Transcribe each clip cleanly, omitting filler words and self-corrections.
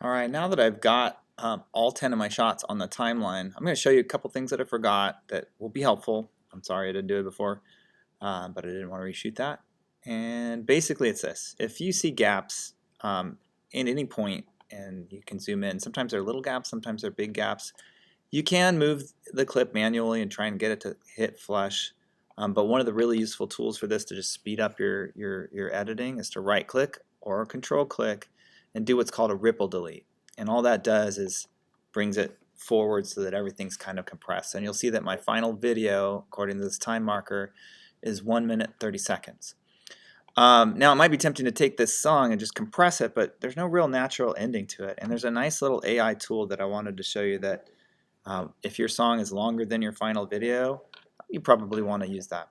All right, now that I've got all 10 of my shots on the timeline, I'm going to show you a couple things that I forgot that will be helpful. I'm sorry I didn't do it before, but I didn't want to reshoot that. And basically it's this. If you see gaps in any point and you can zoom in, sometimes they're little gaps, sometimes they're big gaps. You can move the clip manually and try and get it to hit flush. But one of the really useful tools for this to just speed up your editing is to right click or control click and do what's called a ripple delete. And all that does is brings it forward so that everything's kind of compressed. And you'll see that my final video, according to this time marker, is 1 minute 30 seconds. Now it might be tempting to take this song and just compress it, but there's no real natural ending to it. And there's a nice little AI tool that I wanted to show you that if your song is longer than your final video, you probably want to use that.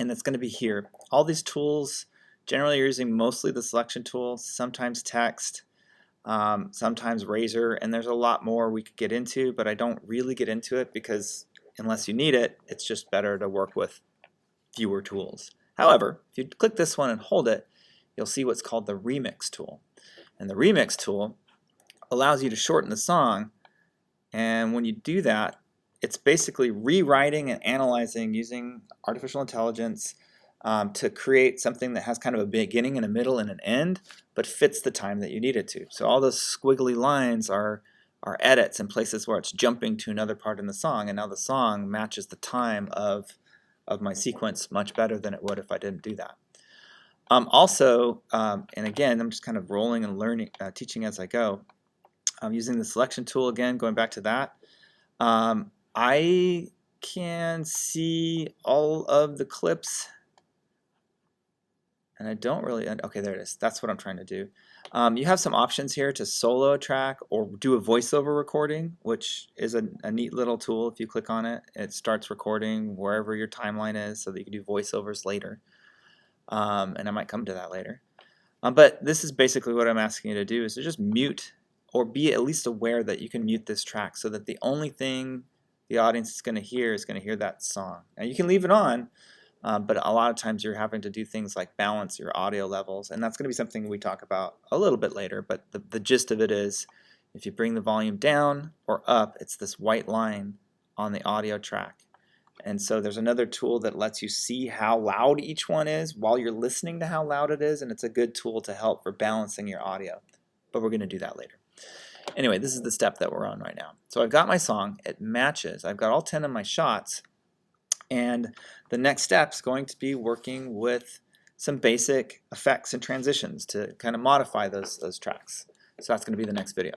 And that's going to be here. All these tools, generally you're using mostly the selection tool, sometimes text, sometimes Razor, and there's a lot more we could get into, but I don't really get into it because unless you need it, it's just better to work with fewer tools. However, if you click this one and hold it, you'll see what's called the remix tool. And the remix tool allows you to shorten the song, and when you do that, it's basically rewriting and analyzing using artificial intelligence to create something that has kind of a beginning and a middle and an end, but fits the time that you need it to. So all those squiggly lines are edits in places where it's jumping to another part in the song, and now the song matches the time of my sequence much better than it would if I didn't do that. And again, I'm just kind of rolling and learning, teaching as I go. I'm using the selection tool again, going back to that. I can see all of the clips, and I don't really, okay, there it is. That's what I'm trying to do. You have some options here to solo a track or do a voiceover recording, which is a neat little tool. If you click on it, it starts recording wherever your timeline is so that you can do voiceovers later. And I might come to that later. But this is basically what I'm asking you to do, is to just mute or be at least aware that you can mute this track so that the only thing the audience is going to hear that song. Now you can leave it on, but a lot of times you're having to do things like balance your audio levels, and that's going to be something we talk about a little bit later, but the gist of it is if you bring the volume down or up, it's this white line on the audio track. And so there's another tool that lets you see how loud each one is while you're listening to how loud it is, and it's a good tool to help for balancing your audio, but we're going to do that later. Anyway, this is the step that we're on right now. So I've got my song, it matches, I've got all 10 of my shots, and the next step is going to be working with some basic effects and transitions to kind of modify those tracks. So that's going to be the next video.